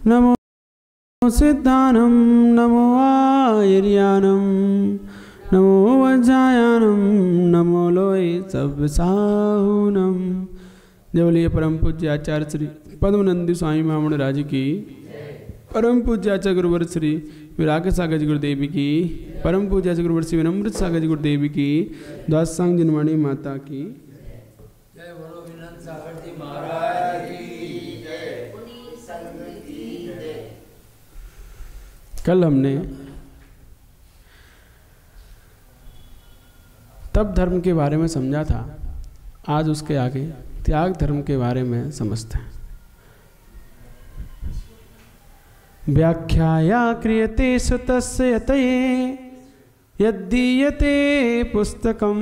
नमो सिद्धानं नमो आयर्यानं नमो वज्रायानं नमो लोय सव्यसाहुनं। जय बोलिए परम पूज्य आचार्य श्री पद्मनंदी स्वामी महामंड राज की, परम पूज्य आचार्य गुरुवर श्री विराग सागर गुरुदेवी की, परम पूज्य आचार्य गुरुवर श्री विनम्र सागर गुरुदेवी की, दास संग जिनवाणी माता की जय। बोलो विनम्र सागर जी महाराज की जय। संग की जय। कल हमने तप धर्म के बारे में समझा था, आज उसके आगे त्याग धर्म के बारे में समझते हैं। व्याख्याया क्रियते सुतस्य यतये यद्दीयते पुस्तकं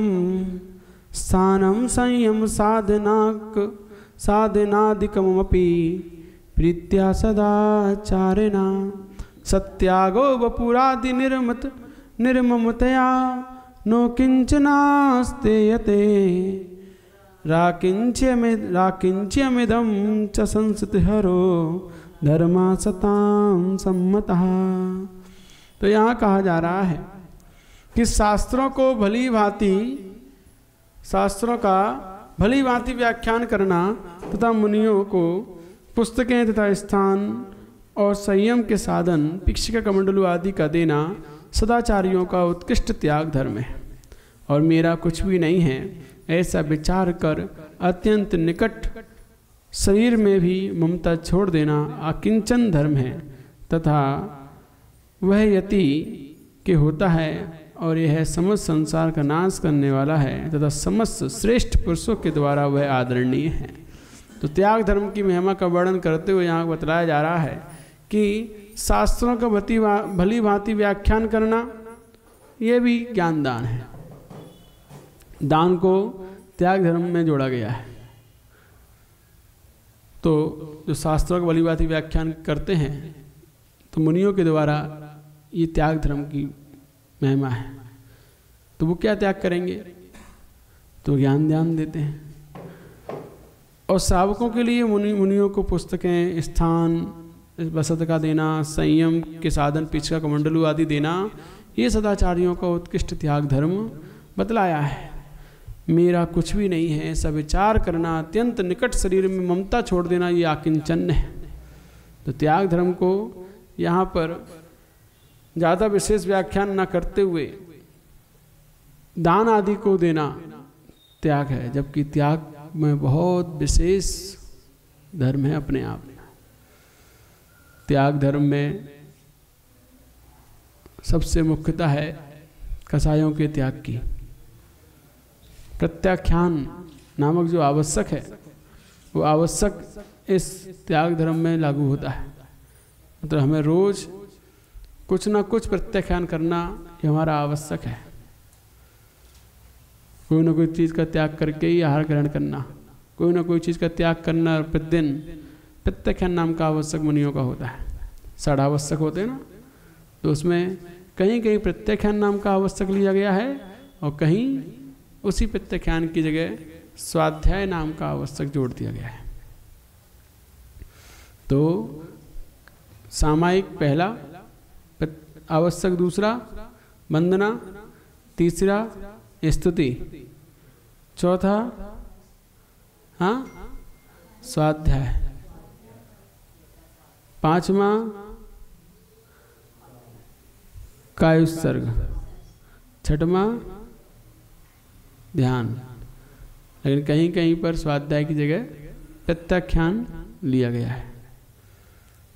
स्थानं संयम साधनादिकमपि प्रीत्या सदाचारेण सत्यागो वपुरादि निर्ममतया नो किंचनास्ते यते राकिंच्यमिदं च संस्थितिहरो धर्मा सतां सम्मतः। तो यहाँ कहा जा रहा है कि शास्त्रों का भली भांति व्याख्यान करना तथा मुनियों को पुस्तकें तथा स्थान और संयम के साधन पिक्षिका कमंडलू आदि का देना सदाचारियों का उत्कृष्ट त्याग धर्म है। और मेरा कुछ भी नहीं है ऐसा विचार कर अत्यंत निकट शरीर में भी ममता छोड़ देना अकिंचन धर्म है तथा वह यति के होता है और यह समस्त संसार का नाश करने वाला है तथा समस्त श्रेष्ठ पुरुषों के द्वारा वह आदरणीय है। तो त्याग धर्म की महिमा का वर्णन करते हुए यहाँ बतलाया जा रहा है कि शास्त्रों का भली भांति व्याख्यान करना ये भी ज्ञान दान है। दान को त्याग धर्म में जोड़ा गया है। तो जो शास्त्रों का भली भांति व्याख्यान करते हैं तो मुनियों के द्वारा ये त्याग धर्म की महिमा है। तो वो क्या त्याग करेंगे? तो ज्ञान ध्यान देते हैं। और श्रावकों के लिए मुनियों को पुस्तकें, स्थान, वसत का देना, संयम के साधन, पिछका कमंडलू आदि देना, ये सदाचारियों का उत्कृष्ट त्याग धर्म बतलाया है। मेरा कुछ भी नहीं है ऐसा विचार करना, अत्यंत निकट शरीर में ममता छोड़ देना, ये आकिंचन है। तो त्याग धर्म को यहाँ पर ज़्यादा विशेष व्याख्यान न करते हुए दान आदि को देना त्याग है, जबकि त्याग में बहुत विशेष धर्म है अपने आप में। त्याग धर्म में सबसे मुख्यता है कसायों के त्याग की। प्रत्याख्यान नामक जो आवश्यक है वो आवश्यक इस त्याग धर्म में लागू होता है। मतलब हमें रोज कुछ ना कुछ प्रत्याख्यान करना ये हमारा आवश्यक है। कोई ना कोई चीज़ का त्याग करके ही आहार ग्रहण करना, कोई ना कोई चीज़ का त्याग करना प्रतिदिन प्रत्याख्यान नाम का आवश्यक मुनियों का होता है। षड आवश्यक होते हैं ना, तो उसमें कहीं कहीं प्रत्याख्यान नाम का आवश्यक लिया गया है और कहीं उसी प्रत्याख्यान की जगह स्वाध्याय नाम का आवश्यक जोड़ दिया गया है। तो सामायिक पहला आवश्यक, दूसरा वंदना, तीसरा स्तुति, चौथा स्वाध्याय, पांचवा कायुत्सर्ग, छठवां ध्यान। लेकिन कहीं कहीं पर स्वाध्याय की जगह प्रत्याख्यान लिया गया है।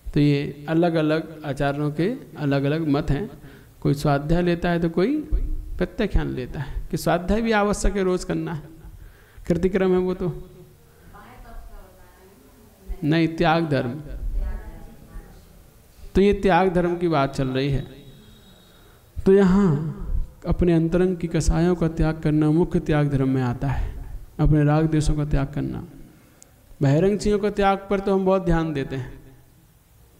तो ये अलग अलग आचार्यों के अलग अलग मत हैं। कोई स्वाध्याय लेता है तो कोई प्रत्याख्यान लेता है कि स्वाध्याय भी आवश्यक है, रोज करना है, कृतिक्रम है वो। तो नहीं, त्याग धर्म। तो ये त्याग धर्म की बात चल रही है। तो यहाँ अपने अंतरंग की कसायों का त्याग करना मुख्य त्याग धर्म में आता है। अपने राग देशों का त्याग करना। बहिरंग चीज़ों का त्याग पर तो हम बहुत ध्यान देते हैं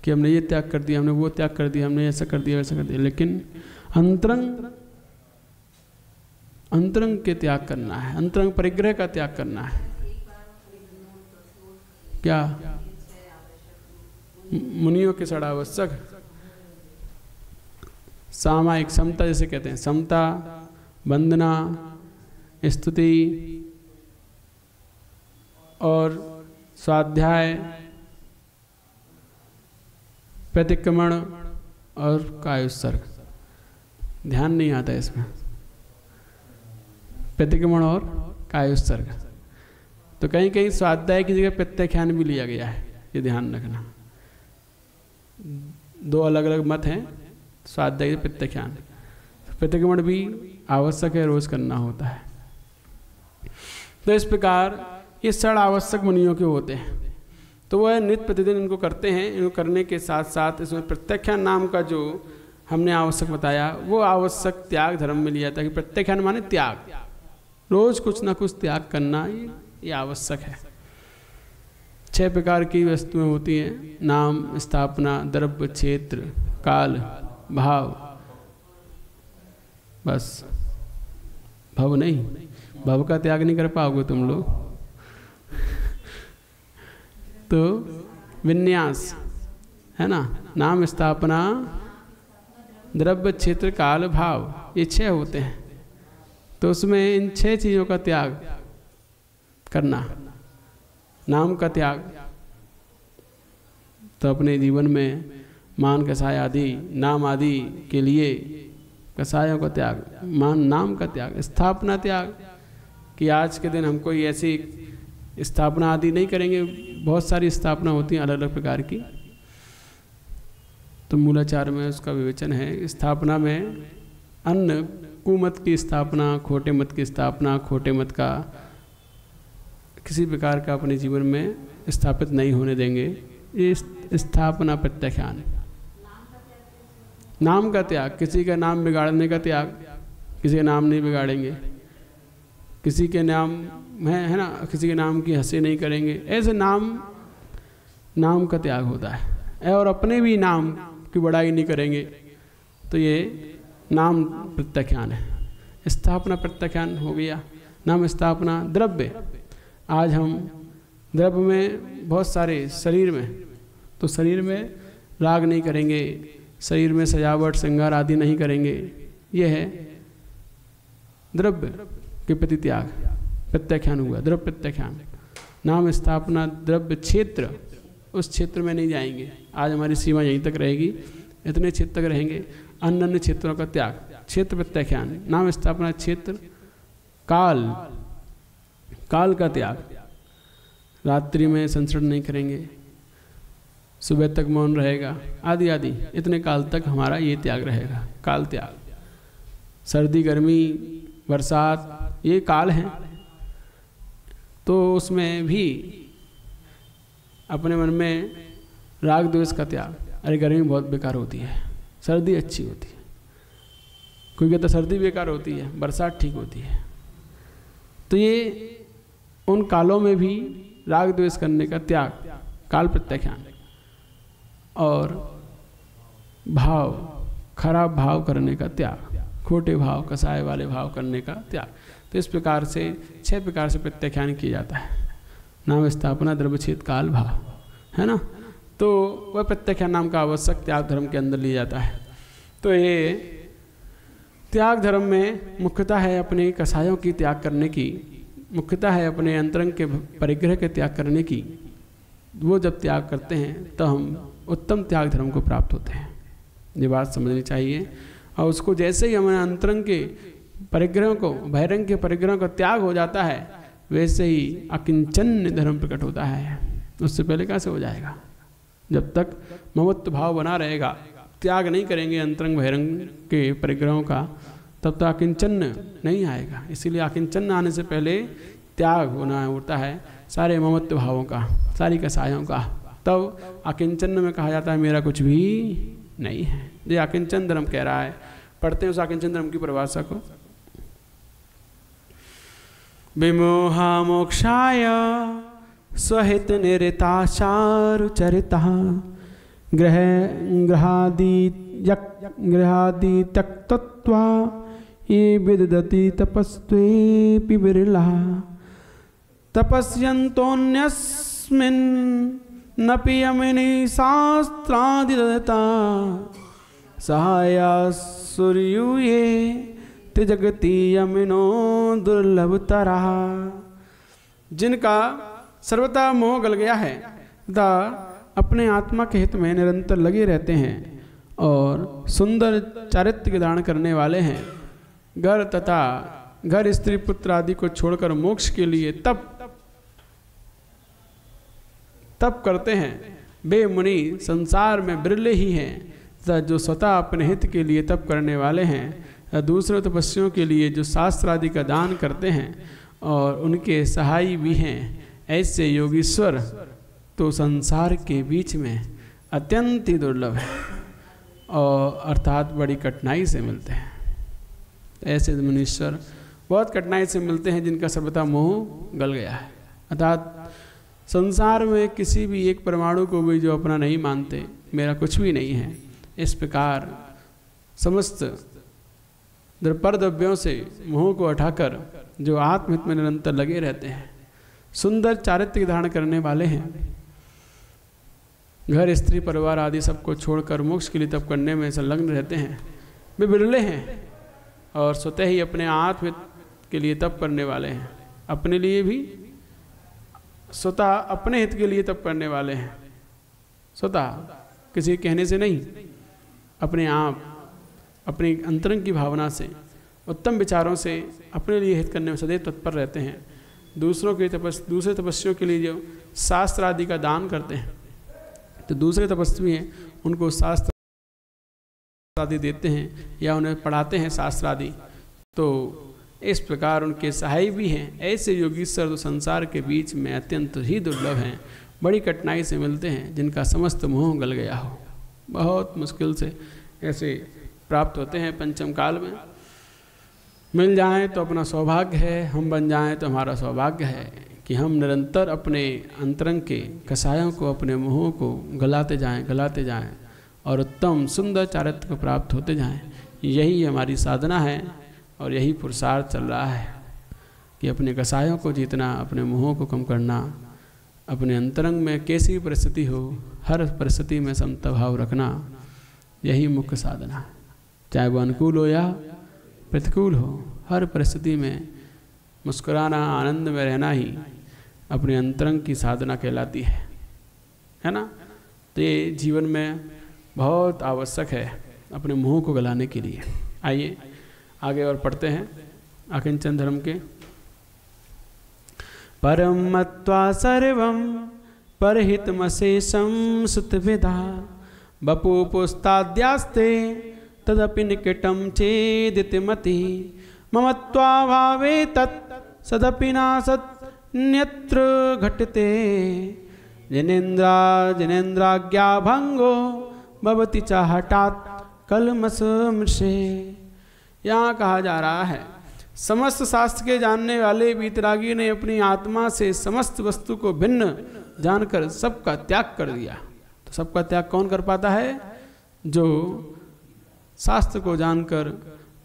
कि हमने ये त्याग कर दिया, हमने वो त्याग कर दिया, हमने ऐसा कर दिया, वैसा कर दिया। लेकिन अंतरंग के त्याग करना है, अंतरंग परिग्रह का त्याग करना है। क्या मुनियों के षडावश्यक सामायिक समता जैसे कहते हैं, समता, वंदना, स्तुति और स्वाध्याय, प्रतिक्रमण और कायोत्सर्ग। ध्यान नहीं आता इसमें, प्रतिक्रमण और कायोत्सर्ग। तो कहीं कहीं स्वाध्याय की जगह प्रत्याख्यान भी लिया गया है, ये ध्यान रखना। दो अलग अलग मत हैं, स्वाध्याय प्रत्याख्यान। प्रतिक्रमण भी आवश्यक है, रोज करना होता है। तो इस प्रकार ये षड आवश्यक मुनियों के होते हैं, तो वह नित्य प्रतिदिन इनको करते हैं। इनको करने के साथ साथ इसमें प्रत्याख्यान नाम का जो हमने आवश्यक बताया, वो आवश्यक त्याग धर्म में लिया था कि प्रत्याख्यान माने त्याग, रोज कुछ ना कुछ त्याग करना ये आवश्यक है। 6 प्रकार की वस्तुएं होती हैं, नाम, स्थापना, द्रव्य, क्षेत्र, काल, भाव, बस। भव नहीं, भव का त्याग नहीं कर पाओगे तुम लोग। तो विन्यास है ना, नाम, स्थापना, द्रव्य, क्षेत्र, काल, भाव, ये 6 होते हैं। तो उसमें इन 6 चीज़ों का त्याग करना। नाम का त्याग तो अपने जीवन में मान, कसाय आदि, नाम आदि के लिए कसायों का त्याग, मान, नाम का त्याग। स्थापना त्याग कि आज के दिन हम कोई ऐसी स्थापना आदि नहीं करेंगे। बहुत सारी स्थापना होती हैं अलग अलग प्रकार की, तो मूलाचार में उसका विवेचन है। स्थापना में अन्य कुमत की स्थापना, खोटे मत की स्थापना, खोटे मत का किसी प्रकार का अपने जीवन में स्थापित नहीं होने देंगे। ये स्थापना प्रत्याख्यान। नाम का त्याग, किसी का नाम बिगाड़ने का त्याग, किसी का नाम नहीं बिगाड़ेंगे, किसी के नाम है ना, किसी के नाम की हंसी नहीं करेंगे। ऐसे नाम का त्याग होता है। और अपने भी नाम की बड़ाई नहीं करेंगे, तो ये नाम प्रत्याख्यान है। स्थापना प्रत्याख्यान हो गया। नाम, स्थापना, द्रव्य। आज हम द्रव्य में बहुत सारे शरीर में, तो शरीर में राग नहीं करेंगे, शरीर में सजावट, श्रृंगार आदि नहीं करेंगे। ये है द्रव्य के प्रति त्याग, प्रत्याख्यान हुआ, द्रव्य प्रत्याख्यान। नाम, स्थापना, द्रव्य, क्षेत्र, उस क्षेत्र में नहीं जाएंगे। आज हमारी सीमा यहीं तक रहेगी, इतने क्षेत्र तक रहेंगे। अन्य अन्य क्षेत्रों का त्याग, क्षेत्र प्रत्याख्यान। नाम, स्थापना, क्षेत्र, काल का त्याग। रात्रि में संसरण नहीं करेंगे, सुबह तक मौन रहेगा, आदि आदि। इतने काल तक हमारा ये त्याग रहेगा, काल त्याग। सर्दी, गर्मी, बरसात, ये काल हैं, तो उसमें भी अपने मन में राग द्वेष का त्याग। अरे गर्मी बहुत बेकार होती है, सर्दी अच्छी होती है। कोई कहता सर्दी बेकार होती है, बरसात ठीक होती है। तो ये उन कालों में भी राग द्वेष करने का त्याग, काल प्रत्याख्यान। और भाव, खराब भाव करने का त्याग, खोटे भाव, कसाय वाले भाव करने का त्याग। तो इस प्रकार से 6 प्रकार से प्रत्याख्यान किया जाता है। नाम, स्थापना, द्रव्य, क्षेत्र, काल, भाव, है ना। तो वह प्रत्याख्यान नाम का आवश्यक त्याग धर्म के अंदर लिया जाता है। तो ये त्याग धर्म में मुख्यता है अपने कसायों की त्याग करने की, मुख्यता है अपने अंतरंग के परिग्रह के त्याग करने की। वो जब त्याग करते हैं तो हम उत्तम त्याग धर्म को प्राप्त होते हैं। ये बात समझनी चाहिए। और उसको जैसे ही हमारे अंतरंग के परिग्रहों को, बहिरंग के परिग्रहों का त्याग हो जाता है, वैसे ही अकिंचन धर्म प्रकट होता है। उससे पहले कैसे हो जाएगा? जब तक ममत्व भाव बना रहेगा, त्याग नहीं करेंगे अंतरंग बहिरंग के परिग्रहों का, तब तक अकिंचन नहीं आएगा। इसीलिए अकिंचन आने से पहले त्याग होना होता है सारे ममत्व भावों का, सारी कसायों का। तब अकिंचन में कहा जाता है मेरा कुछ भी नहीं है। ये अकिंचन धर्म कह रहा है। पढ़ते हैं उस अकिंचन धर्म की परिभाषा को। विमोहा मोक्षाय स्वहित निरताचारु चरिता गृहादि त्यक्त्वा ये विदधति तपस्वेपि विरला तपस्यन्तोऽन्यस्मिन् न पियमिनी शास्त्रादिदता सहाया सूर्यूये ते जगती यमिनो दुर्लभतरा। जिनका सर्वथा मोह गल गया है तथा अपने आत्मा के हित में निरंतर लगे रहते हैं और सुंदर चारित्र्य धारण करने वाले हैं, घर तथा घर स्त्री पुत्र आदि को छोड़कर मोक्ष के लिए तप करते हैं, वे मुनि संसार में बिरले ही हैं तथा जो स्वतः अपने हित के लिए तप करने वाले हैं, दूसरों तपस्वियों के लिए जो शास्त्र आदि का दान करते हैं और उनके सहाय भी हैं, ऐसे योगीश्वर तो संसार के बीच में अत्यंत ही दुर्लभ है और अर्थात बड़ी कठिनाई से मिलते हैं। ऐसे मुनीश्वर बहुत कठिनाई से मिलते हैं जिनका सर्वथा मोह गल गया है, अर्थात संसार में किसी भी एक परमाणु को भी जो अपना नहीं मानते, मेरा कुछ भी नहीं है, इस प्रकार समस्त द्रव्यों से मोह को हटाकर जो आत्महित में निरंतर लगे रहते हैं, सुंदर चारित्र्य धारण करने वाले हैं, घर स्त्री परिवार आदि सबको छोड़कर मोक्ष के लिए तप करने में संलग्न रहते हैं, वे बिरले हैं और स्वतः ही अपने आत्महित के लिए तप करने वाले हैं, अपने लिए भी स्वतः अपने हित के लिए तप करने वाले हैं, स्वतः किसी कहने से नहीं, अपने आप अपनी अंतरंग की भावना से उत्तम विचारों से अपने लिए हित करने में सदैव तत्पर रहते हैं। दूसरे तपस्वियों के लिए जो शास्त्र आदि का दान करते हैं, तो दूसरे तपस्वी हैं उनको शास्त्र आदि देते हैं या उन्हें पढ़ाते हैं शास्त्र आदि, तो इस प्रकार उनके सहाय भी हैं। ऐसे योगीश्वर तो संसार के बीच में अत्यंत ही दुर्लभ हैं, बड़ी कठिनाई से मिलते हैं, जिनका समस्त मोह गल गया हो। बहुत मुश्किल से ऐसे प्राप्त होते हैं पंचम काल में। मिल जाएं तो अपना सौभाग्य है, हम बन जाएं तो हमारा सौभाग्य है कि हम निरंतर अपने अंतरंग के कसायों को, अपने मोहों को गलाते जाएं और उत्तम सुंदर चारित्र्य को प्राप्त होते जाएं। यही हमारी साधना है और यही पुरुषार्थ चल रहा है कि अपने कसायों को जीतना, अपने मोहों को कम करना, अपने अंतरंग में कैसी भी परिस्थिति हो, हर परिस्थिति में समता भाव रखना, यही मुख्य साधना है। चाहे वो अनुकूल हो या प्रतिकूल हो, हर परिस्थिति में मुस्कुराना, आनंद में रहना ही अपने अंतरंग की साधना कहलाती है ना। तो ये जीवन में बहुत आवश्यक है अपने मोह को गलाने के लिए। आइए आगे और पढ़ते हैं आकिंचन धर्म के। परम मत्वा सर्वं परहितमशेषं सुतविधा बपू पुस्ताद्यास्ते तदपि निकटं चेदितिमति ममत्वाभावे तत् सदपि नासन्यत्र घटते जनेन्द्राज्ञा भंगो भवति च हठात् कलमसमृषे। यहाँ कहा जा रहा है समस्त शास्त्र के जानने वाले वीतरागी ने अपनी आत्मा से समस्त वस्तु को भिन्न जानकर सबका त्याग कर दिया। तो सबका त्याग कौन कर पाता है? जो शास्त्र को जानकर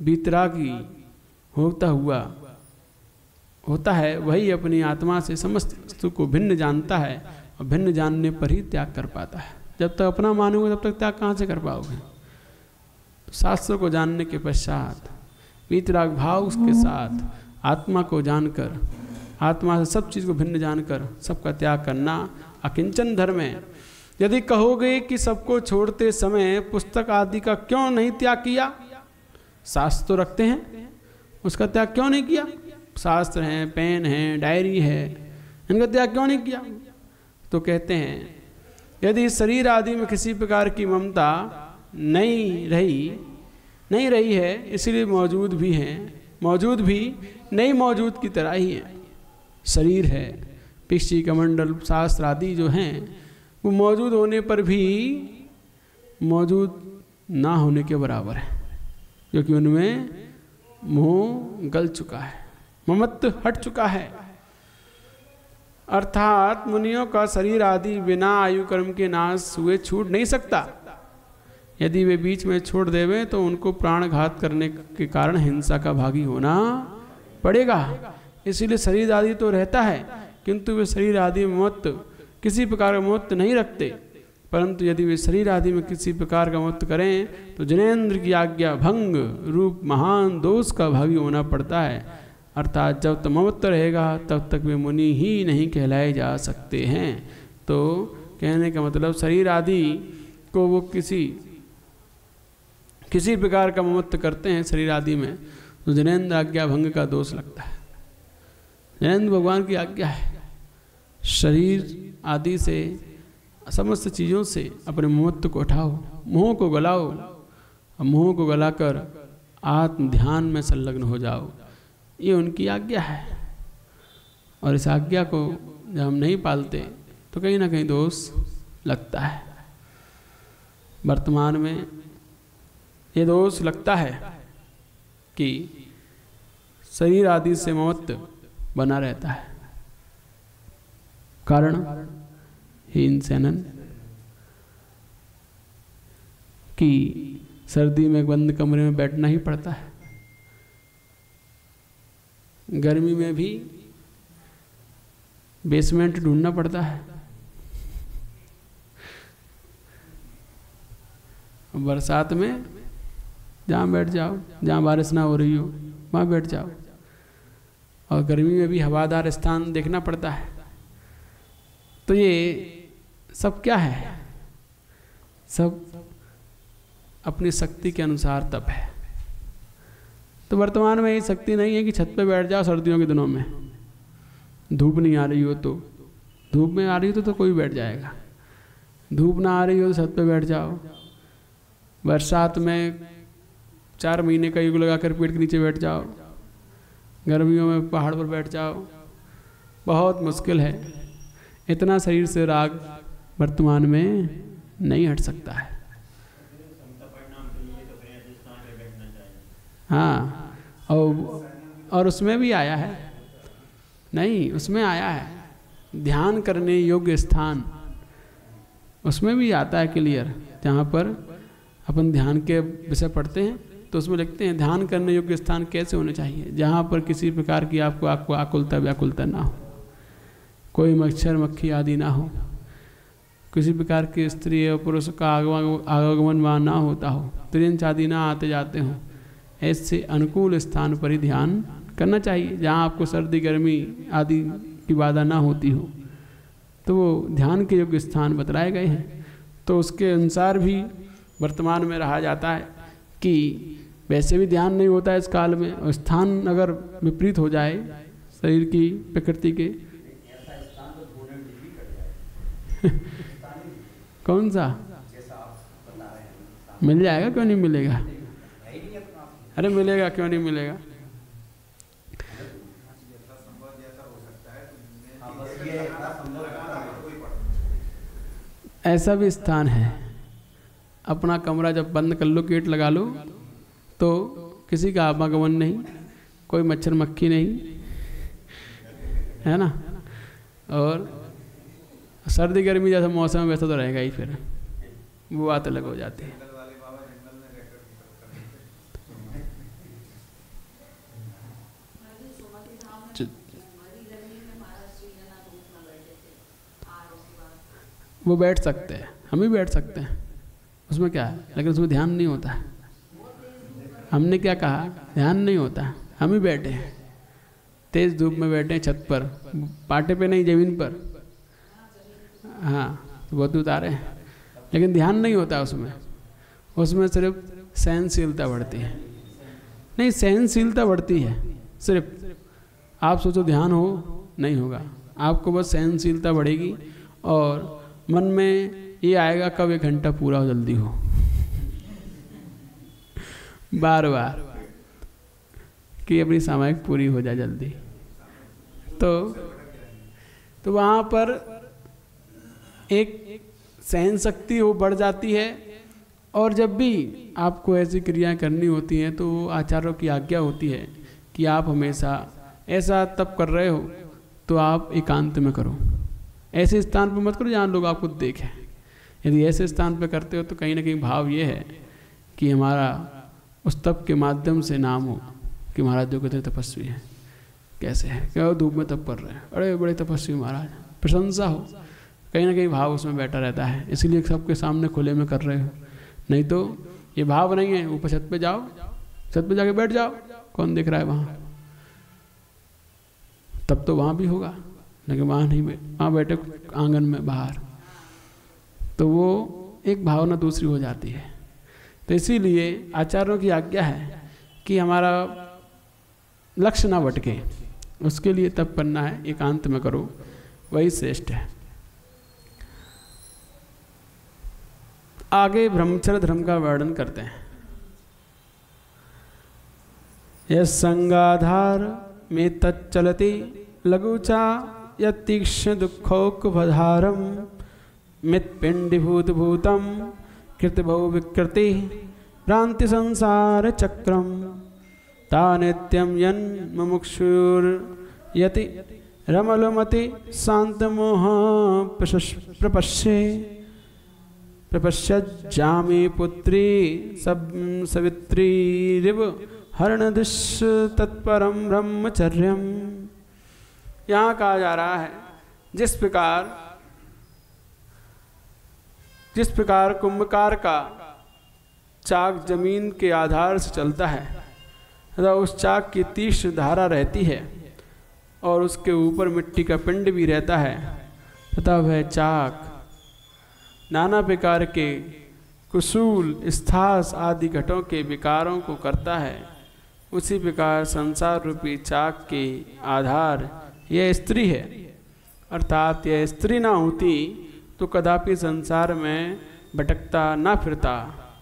वीतरागी होता है, वही अपनी आत्मा से समस्त वस्तु को भिन्न जानता है और भिन्न जानने पर ही त्याग कर पाता है। जब तक अपना मानोगे तब तक त्याग कहाँ से कर पाओगे? तो शास्त्र को जानने के पश्चात वीतराग भाव उसके साथ आत्मा को जानकर, आत्मा से सब चीज़ को भिन्न जानकर सबका त्याग करना अकिंचन धर्म है। यदि कहोगे कि सबको छोड़ते समय पुस्तक आदि का क्यों नहीं त्याग किया? शास्त्र तो रखते हैं, उसका त्याग क्यों नहीं किया? शास्त्र हैं, पेन है, डायरी है, इनका त्याग क्यों नहीं किया? तो कहते हैं यदि शरीर आदि में किसी प्रकार की ममता नहीं रही है, इसलिए मौजूद भी हैं, मौजूद भी नहीं मौजूद की तरह ही है। शरीर है, पिष्टी कमंडल शास्त्र आदि जो हैं वो मौजूद होने पर भी मौजूद ना होने के बराबर है, क्योंकि उनमें मोह गल चुका है, ममत्व हट चुका है। अर्थात मुनियों का शरीर आदि बिना आयु कर्म के नाश हुए छूट नहीं सकता। यदि वे बीच में छोड़ देवें तो उनको प्राणघात करने के कारण हिंसा का भागी होना पड़ेगा। इसीलिए शरीर आदि तो रहता है, किंतु वे शरीर आदि ममत्व किसी प्रकार का महत्व नहीं रखते, परंतु यदि वे शरीर आदि में किसी प्रकार का महत्व करें तो जिनेंद्र की आज्ञा भंग रूप महान दोष का भागी होना पड़ता है। अर्थात जब तक ममत्व रहेगा तब तक वे मुनि ही नहीं कहलाए जा सकते हैं। तो कहने का मतलब शरीर आदि को वो किसी प्रकार का ममत्व करते हैं शरीर आदि में, तो जिनेंद्र आज्ञा भंग का दोष लगता है। जिनेंद्र भगवान की आज्ञा है, शरीर आदि से समस्त चीज़ों से अपने ममत्व को उठाओ, मोह को गलाओ, और मोह को गलाकर आत्म ध्यान में संलग्न हो जाओ, ये उनकी आज्ञा है। और इस आज्ञा को जब हम नहीं पालते तो कहीं ना कहीं दोष लगता है। वर्तमान में ये दोष लगता है कि शरीर आदि से ममत्व बना रहता है। कारण हीन सेनन कि सर्दी में बंद कमरे में बैठना ही पड़ता है, गर्मी में भी बेसमेंट ढूंढना पड़ता है, बरसात में जहाँ बैठ जाओ, जहाँ बारिश ना हो रही हो वहाँ बैठ जाओ, और गर्मी में भी हवादार स्थान देखना पड़ता है। तो ये सब क्या है? सब अपनी शक्ति के अनुसार तप है। तो वर्तमान में ये शक्ति नहीं है कि छत पे बैठ जाओ सर्दियों के दिनों में, धूप नहीं आ रही हो तो, धूप में आ रही हो तो कोई बैठ जाएगा, धूप ना आ रही हो तो छत पे बैठ जाओ, बरसात में 4 महीने का युग लगाकर पेड़ के नीचे बैठ जाओ, गर्मियों में पहाड़ पर बैठ जाओ, बहुत मुश्किल है। इतना शरीर से राग वर्तमान में नहीं हट सकता है। हाँ, और उसमें भी आया है, नहीं उसमें आया है ध्यान करने योग्य स्थान, उसमें भी आता है क्लियर, जहाँ पर अपन ध्यान के विषय पढ़ते हैं तो उसमें लिखते हैं ध्यान करने योग्य स्थान कैसे होने चाहिए, जहाँ पर किसी प्रकार की आपको आकुलता व्याकुलता ना हो, कोई मच्छर मक्खी आदि ना हो, किसी प्रकार की स्त्री और पुरुष का आगमन वहाँ ना होता हो, त्रिंच आदि ना आते जाते हों, ऐसे अनुकूल स्थान पर ही ध्यान करना चाहिए, जहाँ आपको सर्दी गर्मी आदि की बाधा ना होती हो। तो वो ध्यान के योग्य स्थान बतलाए गए हैं। तो उसके अनुसार भी वर्तमान में रहा जाता है कि वैसे भी ध्यान नहीं होता है इस काल में, और स्थान अगर विपरीत हो जाए शरीर की प्रकृति के कौन सा मिल जाएगा, क्यों नहीं मिलेगा? अरे मिलेगा, क्यों नहीं मिलेगा? ऐसा भी स्थान है, अपना कमरा जब बंद कर लो, गेट लगा लो, तो किसी का आवागमन नहीं, कोई मच्छर मक्खी नहीं, है ना। और सर्दी गर्मी जैसा मौसम है वैसा तो रहेगा ही, फिर वो बात अलग हो जाती है। वो बैठ सकते हैं, हम भी बैठ सकते हैं, उसमें क्या है, लेकिन उसमें ध्यान नहीं होता है। हमने क्या कहा, ध्यान नहीं होता, हम ही बैठे हैं, तेज धूप में बैठे हैं छत पर, पाटे पे नहीं, जमीन पर, हाँ तो बहुत उतारे हैं, लेकिन ध्यान नहीं होता उसमें। उसमें सिर्फ सहनशीलता बढ़ती है, नहीं सहनशीलता बढ़ती है सिर्फ। आप सोचो ध्यान हो, नहीं होगा, आपको बस सहनशीलता बढ़ेगी और मन में ये आएगा कब 1 घंटा पूरा हो, जल्दी हो, बार बार कि अपनी सामयिक पूरी हो जाए जल्दी। तो वहाँ पर एक सहन शक्ति वो बढ़ जाती है। और जब भी आपको ऐसी क्रियाएं करनी होती हैं तो आचार्यों की आज्ञा होती है कि आप हमेशा ऐसा तप कर रहे हो तो आप एकांत में करो, ऐसे स्थान पर मत करो जहाँ लोग आपको देखें। यदि ऐसे स्थान पर करते हो तो कहीं ना कहीं भाव ये है कि हमारा उस तप के माध्यम से नाम हो कि महाराज जो कितने तपस्वी हैं, कैसे हैं, क्या धूप में तप कर रहे हैं, अरे बड़े तपस्वी महाराज, प्रशंसा हो, कहीं ना कहीं भाव उसमें बैठा रहता है, इसीलिए सबके सामने खुले में कर रहे हो। नहीं तो ये भाव नहीं है, ऊपर छत पे जाओ, छत पे जाके बैठ जाओ, कौन देख रहा है वहाँ, तब तो वहाँ भी होगा, लेकिन वहाँ नहीं, वहाँ बैठे आंगन में बाहर, तो वो एक भावना दूसरी हो जाती है। तो इसीलिए आचार्यों की आज्ञा है कि हमारा लक्ष्य ना भटके, उसके लिए तप करना है, एकांत में करो, वही श्रेष्ठ है। आगे ब्रह्मचर्य धर्म का वर्णन करते हैं। यह संगाधार में तच्चलति लघुचा यतीक्ष्ण दुखोपधारम मित्पिंडीभूत भूतम कृतभौ विकृति भ्रांति संसार चक्रम ता नित्यम यन मुमुक्षुर्यति रमलमति शांतमोह प्रपश्यज्जामी पुत्री सवित्री रिव हरणदुष तत्परम ब्रह्मचर्यम। यहाँ कहा जा रहा है जिस प्रकार कुंभकार का चाक जमीन के आधार से चलता है तथा उस चाक की तीक्ष्ण धारा रहती है और उसके ऊपर मिट्टी का पिंड भी रहता है तथा वह चाक नाना प्रकार के कुसूल स्थास आदि घटों के विकारों को करता है, उसी प्रकार संसार रूपी चाक के आधार यह स्त्री है। अर्थात यह स्त्री ना होती तो कदापि संसार में भटकता ना फिरता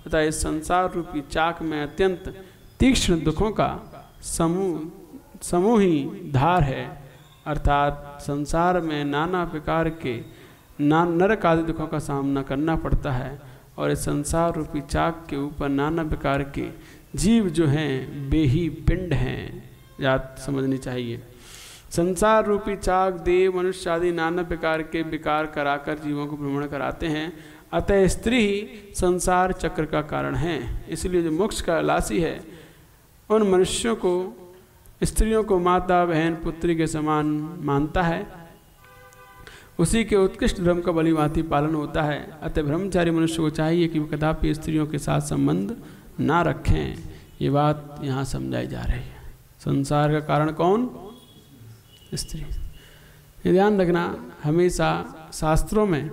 तथा इस संसार रूपी चाक में अत्यंत तीक्ष्ण दुखों का समूह ही धार है। अर्थात संसार में नाना प्रकार के नरक आदि दुखों का सामना करना पड़ता है और इस संसार रूपी चाक के ऊपर नाना प्रकार के जीव जो हैं बेही पिंड हैं, याद समझनी चाहिए। संसार रूपी चाक देव मनुष्य आदि नाना प्रकार के विकार कराकर जीवों को भ्रमण कराते हैं, अतः स्त्री ही संसार चक्र का कारण है। इसलिए जो मोक्ष का लासी है उन मनुष्यों को, स्त्रियों को माता बहन पुत्री के समान मानता है, उसी के उत्कृष्ट धर्म का भलीभांति पालन होता है। अतः ब्रह्मचारी मनुष्य को चाहिए कि वो कदापि स्त्रियों के साथ संबंध ना रखें। ये बात यहाँ समझाई जा रही है। संसार का कारण कौन? स्त्री। ये ध्यान रखना, हमेशा शास्त्रों में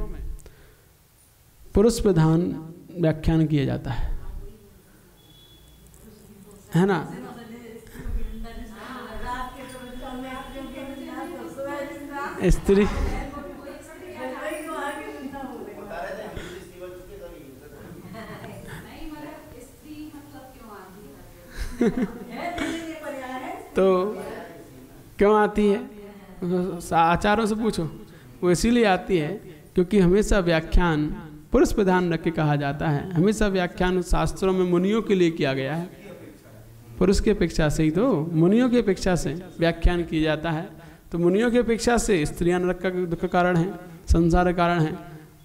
पुरुष प्रधान व्याख्यान किया जाता है ना। स्त्री तो क्यों आती है? आचार्यों से पूछो। वो इसीलिए आती है क्योंकि हमेशा व्याख्यान पुरुष प्रधान रख के कहा जाता है। हमेशा व्याख्यान शास्त्रों में मुनियों के लिए किया गया है। पुरुष की अपेक्षा से ही तो मुनियों की अपेक्षा से व्याख्यान किया जाता है। तो मुनियों की अपेक्षा से स्त्रियां नरक का दुख का कारण है, संसार का कारण है,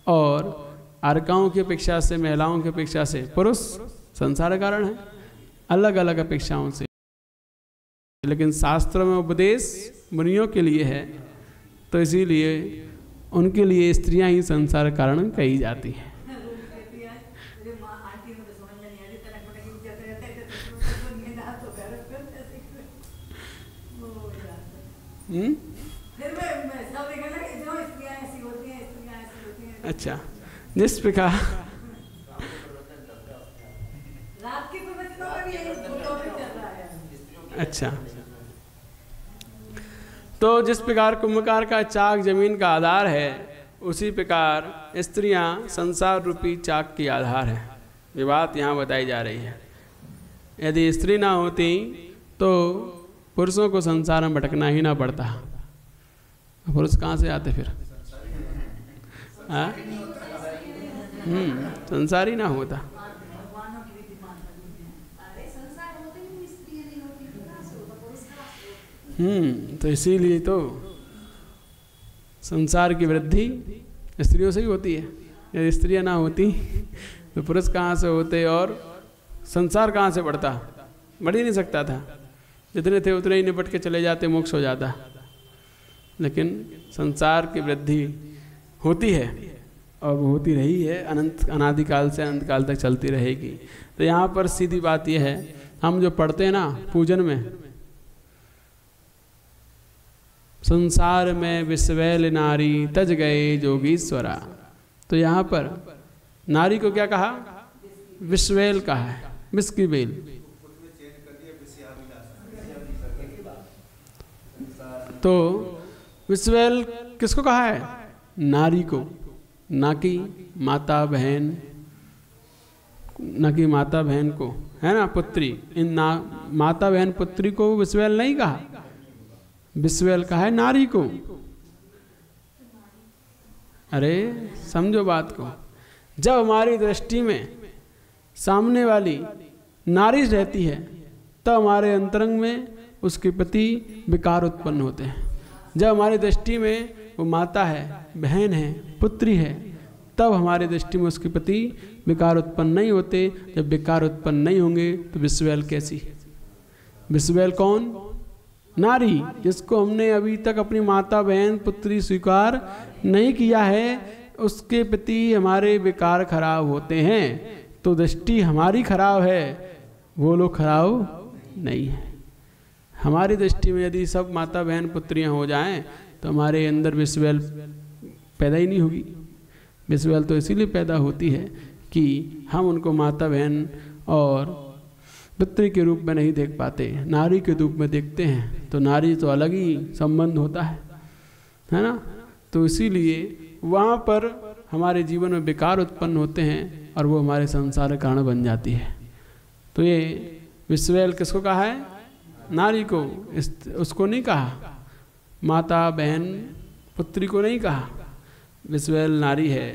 और आर्काओं की अपेक्षा से, महिलाओं की अपेक्षा से पुरुष संसार का कारण है, अलग अलग अपेक्षाओं से। लेकिन शास्त्रों में उपदेश मुनियों के लिए है, तो इसीलिए उनके लिए स्त्रियां ही संसार कारण कही जाती हैं। अच्छा, जिस प्रकार अच्छा, तो जिस प्रकार कुंभकार का चाक जमीन का आधार है, उसी प्रकार स्त्रियां संसार रूपी चाक की आधार है। ये बात यहाँ बताई जा रही है। यदि स्त्री ना होती तो पुरुषों को संसार में भटकना ही ना पड़ता। पुरुष कहाँ से आते फिर? संसार ही ना होता। तो इसीलिए तो संसार की वृद्धि स्त्रियों से ही होती है। यदि स्त्रियां ना होती तो पुरुष कहाँ से होते और संसार कहाँ से बढ़ता? बढ़ ही नहीं सकता था। जितने थे उतने ही निपट के चले जाते, मोक्ष हो जाता। लेकिन संसार की वृद्धि होती है और वो होती रही है, अनंत अनादिकाल से अनंत काल तक चलती रहेगी। तो यहाँ पर सीधी बात यह है, हम जो पढ़ते हैं ना पूजन में, संसार में विश्वैल नारी तज गए जोगीश्वरा, तो यहाँ पर नारी को क्या कहा? विश्वैल कहा है, विष की बेल। तो विश्वैल किसको कहा है? नारी को, ना कि माता बहन, ना कि माता बहन को, है ना, पुत्री। इन माता बहन पुत्री को विश्वैल नहीं कहा, विश्वैल कहा है नारी को। अरे समझो बात को, जब हमारी दृष्टि में सामने वाली नारी रहती है तब हमारे अंतरंग में उसके प्रति विकार उत्पन्न होते हैं। जब हमारी दृष्टि में वो माता है, बहन है, पुत्री है, तब हमारी दृष्टि में उसके प्रति विकार उत्पन्न नहीं होते। जब विकार उत्पन्न नहीं होंगे तो विश्वैल कैसी? विश्वैल कौन? नारी, जिसको हमने अभी तक अपनी माता बहन पुत्री स्वीकार नहीं किया है, उसके प्रति हमारे विकार खराब होते हैं। तो दृष्टि हमारी खराब है, वो लोग खराब नहीं है। हमारी दृष्टि में यदि सब माता बहन पुत्रियां हो जाएं तो हमारे अंदर विश्वैल पैदा ही नहीं होगी। विश्वैल तो इसीलिए पैदा होती है कि हम उनको माता बहन और पुत्री के रूप में नहीं देख पाते, नारी के रूप में देखते हैं। तो नारी तो अलग ही संबंध होता है ना। तो इसीलिए वहाँ पर हमारे जीवन में विकार उत्पन्न होते हैं और वो हमारे संसार का कारण बन जाती है। तो ये विश्वैल किसको कहा है? नारी को। उसको नहीं कहा, माता बहन पुत्री को नहीं कहा। विश्वैल नारी है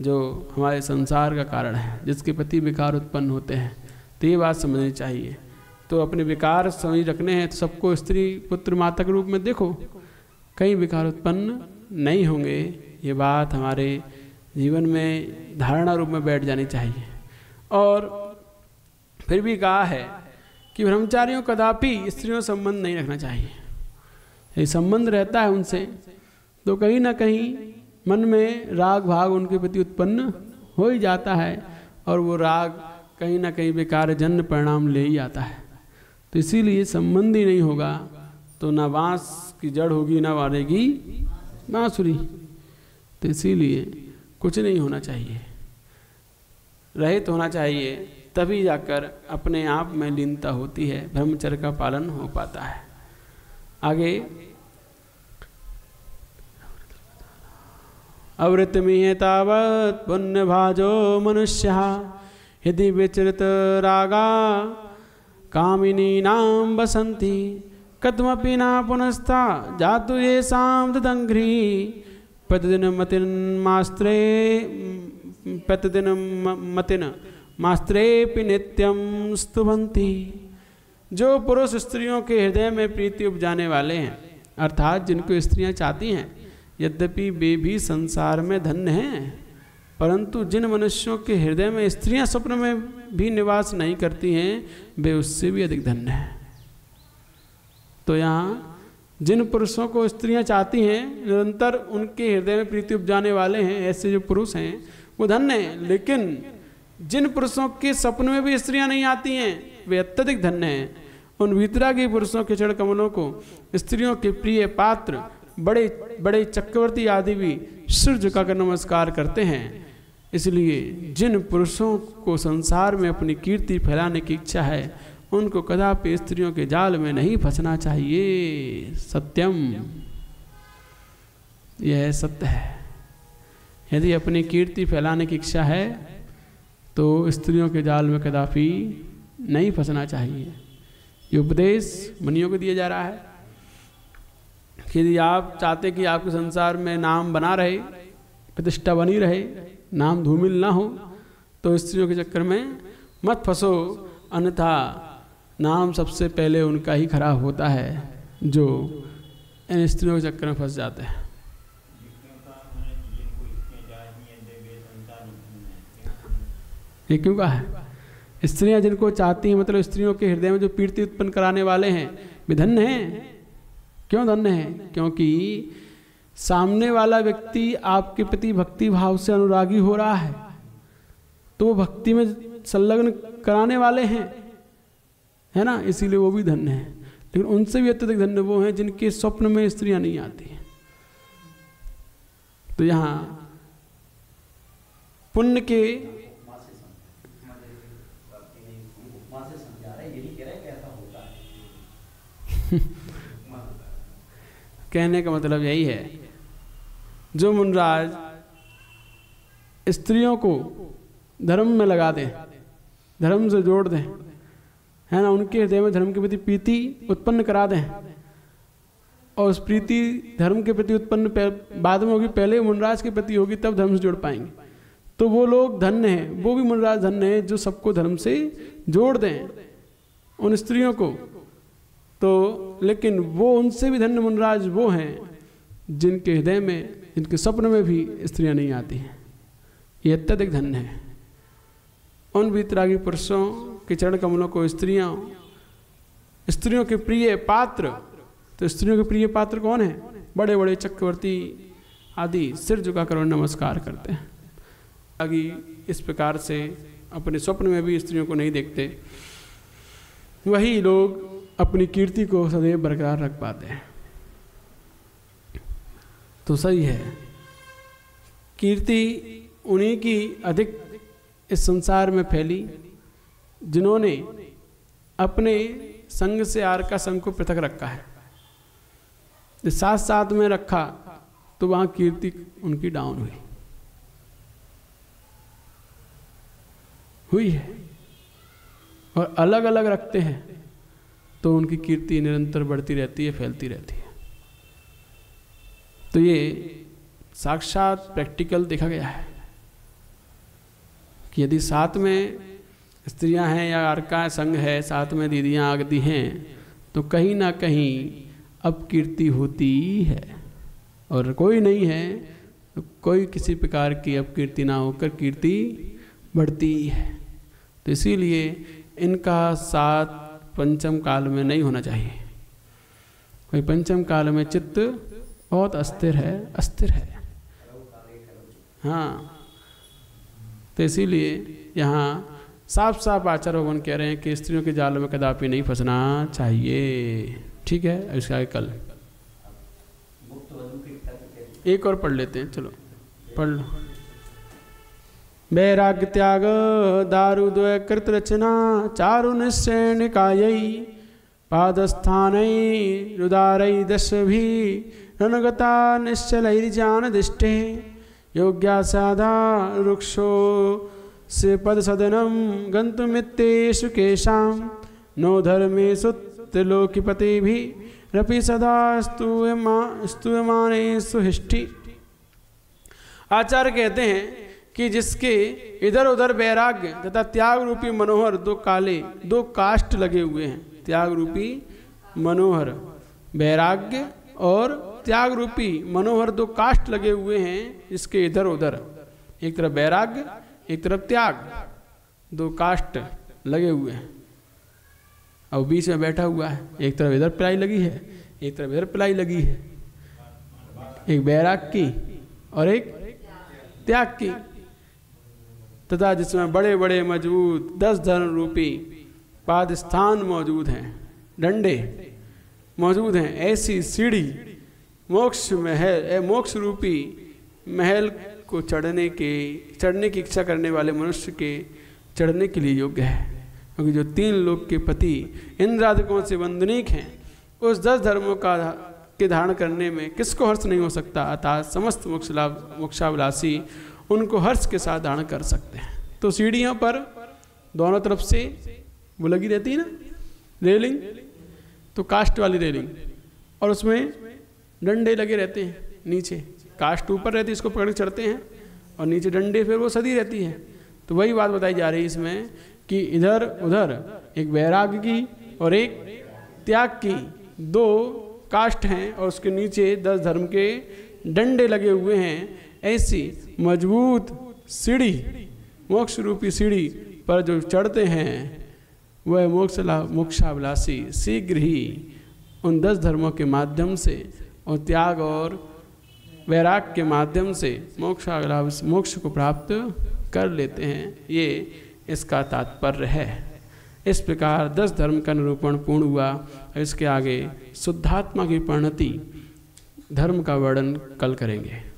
जो हमारे संसार का कारण है, जिसके प्रति विकार उत्पन्न होते हैं। तो ये बात समझनी चाहिए। तो अपने विकार समझ रखने हैं तो सबको स्त्री पुत्र माता के रूप में देखो, कहीं विकार उत्पन्न नहीं होंगे। ये बात हमारे जीवन में धारणा रूप में बैठ जानी चाहिए। और फिर भी कहा है कि ब्रह्मचारियों कदापि स्त्रियों संबंध नहीं रखना चाहिए। ये संबंध रहता है उनसे तो कहीं ना कहीं मन में राग भाग उनके प्रति उत्पन्न हो ही जाता है, और वो राग कहीं ना कहीं बेकार जन्य परिणाम ले ही आता है। तो इसीलिए संबंध ही नहीं होगा तो ना बांस की जड़ होगी, ना वारेगी बांसुरी। तो इसीलिए कुछ नहीं होना चाहिए, रहित होना चाहिए, तभी जाकर अपने आप में लीनता होती है, ब्रह्मचर्य का पालन हो पाता है। आगे अवृतमिह तावत् पुण्य भाजो मनुष्य यदि विचरित रागा कामिनी नाम बसंती कथमपि न पुनस्ता जातु येषां तदंघ्री प्रतिदिन मतिन मास्त्रेपि नित्यम स्तुवन्ति। जो पुरुष स्त्रियों के हृदय में प्रीति उपजाने वाले हैं, अर्थात जिनको स्त्रियां चाहती हैं, यद्यपि वे भी संसार में धन्य हैं, परंतु जिन मनुष्यों के हृदय में स्त्रियां स्वप्न में भी निवास नहीं करती हैं, वे उससे भी अधिक धन्य हैं। तो यहाँ जिन पुरुषों को स्त्रियां चाहती हैं, निरंतर उनके हृदय में प्रीति उपजाने वाले हैं, ऐसे जो पुरुष हैं वो धन्य हैं। लेकिन जिन पुरुषों के सपन में भी स्त्रियां नहीं आती हैं, वे अत्यधिक धन्य हैं। उन वीतरागी पुरुषों के चरण कमलों को स्त्रियों के प्रिय पात्र बड़े बड़े चक्रवर्ती आदि भी सिर झुकाकर नमस्कार करते हैं। इसलिए जिन पुरुषों को संसार में अपनी कीर्ति फैलाने की इच्छा है, उनको कदापि स्त्रियों के जाल में नहीं फंसना चाहिए। सत्यम, यह सत्य है। यदि अपनी कीर्ति फैलाने की इच्छा है तो स्त्रियों के जाल में कदापि नहीं फंसना चाहिए। ये उपदेश मुनियों को दिया जा रहा है कि यदि आप चाहते कि आपके संसार में नाम बना रहे, प्रतिष्ठा बनी रहे, नाम धूमिल ना हो, तो स्त्रियों के चक्कर में मत फंसो, अन्यथा नाम सबसे पहले उनका ही खराब होता है जो इन स्त्रियों के चक्कर में फंस जाते हैं। ये क्यों कहा है? स्त्रियां जिनको चाहती हैं, मतलब स्त्रियों के हृदय में जो प्रीति उत्पन्न कराने वाले हैं, वे धन्य हैं। क्यों धन्य हैं? क्योंकि सामने वाला व्यक्ति आपके प्रति भक्ति भाव से अनुरागी हो रहा है तो वो भक्ति में संलग्न कराने वाले हैं, है ना, इसीलिए वो भी धन्य है। लेकिन उनसे भी अत्यधिक धन्य वो हैं जिनके स्वप्न में स्त्रियां नहीं आती हैं। तो यहाँ पुण्य के कहने का मतलब यही है, जो मुनराज स्त्रियों को धर्म में लगा दें, धर्म से जोड़ दें, है ना, उनके हृदय में धर्म के प्रति प्रीति उत्पन्न करा दें, और उस प्रीति धर्म के प्रति उत्पन्न बाद में होगी, पहले मुनराज के प्रति होगी, तब धर्म से जोड़ पाएंगे। तो वो लोग धन्य हैं, वो भी मुनराज धन्य हैं जो सबको धर्म से जोड़ दें उन स्त्रियों को। तो लेकिन वो उनसे भी धन्य मुनराज वो हैं जिनके हृदय में, जिनके स्वप्न में भी स्त्रियां नहीं आती हैं, ये अत्यधिक धन्य है। उन वीतरागी पुरुषों के चरण कमलों को स्त्रियों के प्रिय पात्र, तो स्त्रियों के प्रिय पात्र कौन है? बड़े बड़े चक्रवर्ती आदि सिर झुकाकर नमस्कार करते हैं। आगे इस प्रकार से अपने स्वप्न में भी स्त्रियों को नहीं देखते, वही लोग अपनी कीर्ति को सदैव बरकरार रख पाते हैं। तो सही है, कीर्ति उन्हीं की अधिक इस संसार में फैली जिन्होंने अपने संग से आर का संग को पृथक रखा है। साथ साथ में रखा तो वहां कीर्ति उनकी डाउन हुई है, और अलग अलग रखते हैं तो उनकी कीर्ति निरंतर बढ़ती रहती है, फैलती रहती है। तो ये साक्षात प्रैक्टिकल देखा गया है कि यदि साथ में स्त्रियां हैं या आर का संग है, साथ में दीदियां आगदी हैं, तो कहीं ना कहीं अपकीर्ति होती है, और कोई नहीं है तो कोई किसी प्रकार की अपकीर्ति ना होकर कीर्ति बढ़ती है। तो इसीलिए इनका साथ पंचम काल में नहीं होना चाहिए। कोई पंचम काल में चित्त बहुत अस्थिर है। हाँ, तो इसीलिए यहाँ साफ साफ आचार्य भगवान कह रहे हैं कि स्त्रियों के जाल में कदापि नहीं फंसना चाहिए। ठीक है, इसका आगे कल एक और पढ़ लेते हैं, चलो पढ़ लो। वैराग्य त्याग दारु द्वय कृत रचना चारु निश्चय निकायै पादस्थानै रुदारै दश भी रणगता निश्चलैर्जान दिष्टे योग्या साधा रुक्षो से पद सदनम गंतुमित्तेषु केशां नो धर्मेषु त्रिलोकीपति भी रपि सदा स्तूयमानेषु हिष्ठि। आचार्य कहते हैं कि जिसके इधर उधर वैराग्य तथा त्याग रूपी मनोहर दो काष्ठ लगे हुए हैं। त्याग रूपी मनोहर, वैराग्य और त्याग रूपी मनोहर दो काष्ठ लगे हुए हैं जिसके इधर उधर, एक तरफ वैराग्य एक तरफ त्याग, दो काष्ठ लगे हुए हैं, और बीच में बैठा हुआ है। एक तरफ इधर पिलाई लगी है, एक तरफ इधर पिलाई लगी है, एक वैराग्य की और एक त्याग की, तथा जिसमें बड़े बड़े मजबूत 10 धर्म रूपी पाद स्थान मौजूद हैं, डंडे मौजूद हैं। ऐसी सीढ़ी मोक्ष रूपी महल को चढ़ने की इच्छा करने वाले मनुष्य के चढ़ने के लिए योग्य है, क्योंकि जो 3 लोक के पति इंद्रादिकों से वंदनीक हैं, उस 10 धर्मों के धारण करने में किसको हर्ष नहीं हो सकता। अतः समस्त मोक्षाभिलाषी उनको हर्ष के साथ धारण कर सकते हैं। तो सीढ़ियों पर दोनों तरफ से वो लगी रहती है ना रेलिंग, तो काष्ठ वाली रेलिंग, और उसमें डंडे लगे रहते हैं। नीचे काष्ठ ऊपर रहती है, इसको पकड़ के चढ़ते हैं, और नीचे डंडे फिर वो सदी रहती है। तो वही बात बताई जा रही है इसमें कि इधर उधर एक वैराग्य की और एक त्याग की 2 काष्ठ हैं, और उसके नीचे 10 धर्म के डंडे लगे हुए हैं। ऐसी मजबूत सीढ़ी, मोक्ष रूपी सीढ़ी पर जो चढ़ते हैं वह मोक्षाभिलाषी शीघ्र ही उन 10 धर्मों के माध्यम से और त्याग और वैराग के माध्यम से मोक्ष को प्राप्त कर लेते हैं। ये इसका तात्पर्य है। इस प्रकार 10 धर्म का निरूपण पूर्ण हुआ। इसके आगे शुद्धात्मा की परिणति धर्म का वर्णन कल करेंगे।